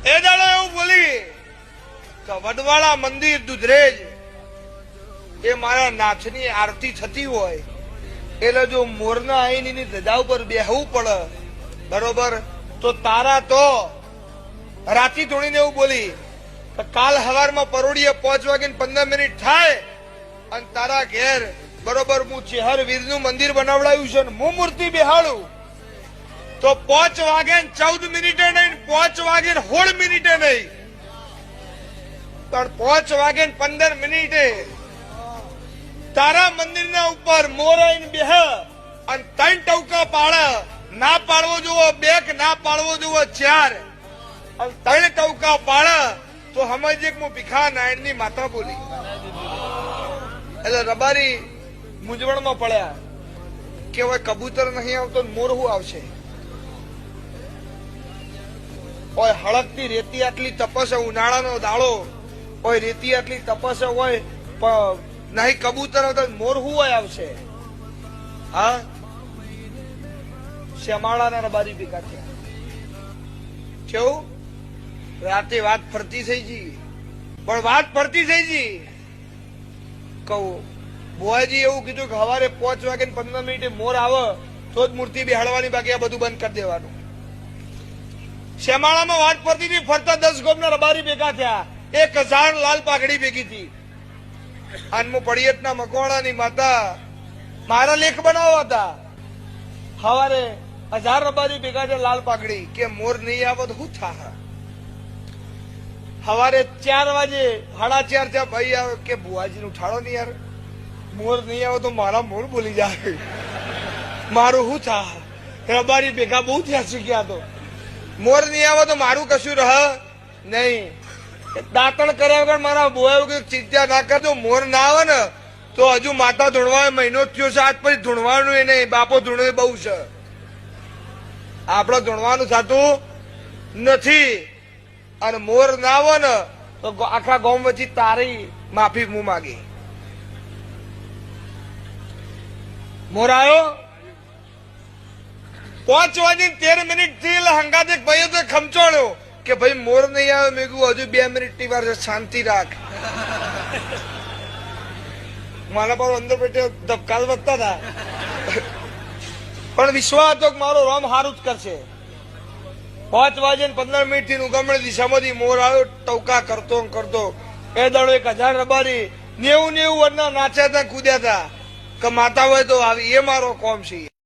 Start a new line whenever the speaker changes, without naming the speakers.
એ દાડો એવું બોલી કે વડવાળા મંદિર દુધરેજ એ મારા નાથની આરતી થતી હોય એટલે જો મોરના આઈની ધજા ઉપર બેહવું પડે બરોબર, તો તારા તો રાતી તોડીને એવું બોલી કે કાલ સવારમાં પરોડીએ 5:15 થાય અને તારા ઘેર બરોબર હું ચેહર વીરનું મંદિર બનાવડાયું છે ને હું મૂર્તિ બેહાડું તો 5:14 નહીં, 5:16 નહીં, પણ 5:15 તારા મંદિરના ઉપર મોર આઈને બેહ અને 3 ટવકા પાડે. ના પાડવો જોવો 2 કે ના પાડવો જોવો 4 અને 3 ટવકા પાડે તો સમજે કે હું ભીખા નારાયણની માતા બોલી. એટલે રબારી મૂંઝવણમાં પડ્યા કે હવે કબૂતર નહીં આવતો મોર શું આવશે? ઓય હળકતી રેતી આટલી તપસે, ઉનાળાનો દાડો હોય રેતી આટલી તપસે હોય પણ નહીં કબૂતર આવતા મોર શું હોય આવશે? હા, શ્યામાળાના રબારી ભેગા થયા. કેવું રાતે વાત ફરતી થઈ ગઈ, પણ વાત ફરતી થઈ ગઈ. કહું બુઆજી એવું કીધું કે સવારે 5:15 મોર આવે તો જ મૂર્તિ બેહાડવાની, બાકી આ બધું બંધ કરી દેવાનું. શ્યામાળામાં વાત ફરતી હતી, ફરતા 10 ગોમના રબારી ભેગા થયા. 1000 લાલ પાઘડી ભેગી હતી. આનમુ પડિયતના મકવાણાની માતા મારા લેખ બનાવવા હતા. સવારે 1000 રબારી ભેગા છે લાલ પાઘડી કે મોર નહીં આવે તો શું થાય? સવારે 4 વાગે 4:30 થયા ભાઈ આવે કે બુઆજી ઉઠાડો નહીં યાર, મોર નહીં આવે તો મારા મોર બોલી જાય, મારું શું થાય? રબારી ભેગા બહુ થયા શીખ્યા તો મોર નહીં આવે તો મારું કશું રહે નહીં. દાંતણ કર્યા વગર મારા બોયા ચિંતા ના કરજો. મોર ના આવે ને તો હજુ માતા ધૂણવા મહિનો થયો છે, આજ પછી ધૂણવાનું એ નહીં, બાપો ધૂણવે બહુ છે, આપડે ધૂણવાનું થતું નથી. અને મોર ના આવે ને તો આખા ગામ વચ્ચે તારી માફી મું માગી. મોર આવ્યો 5:13 થી હંગાતે ભાઈ તો ખમચોડ્યો કે ભાઈ મોર નહીં આવે. મેં કીધું હજુ 2 મિનિટની વાર છે, શાંતિ રાખ. મારા પર અંદર પેટે ધબકાલ વધતા હતા, પણ વિશ્વાસ હતો કે મારો રામ સારું જ કરશે. 5:15 થી ઉગમણી દિશામાંથી મોર આવ્યો, ટવકા કરતો. એ દાડો 1000 રબારી 90 વર્ષના નાચ્યા હતા, કૂદ્યા હતા કે માતા હોય તો આવી, એ મારો કોમ છે.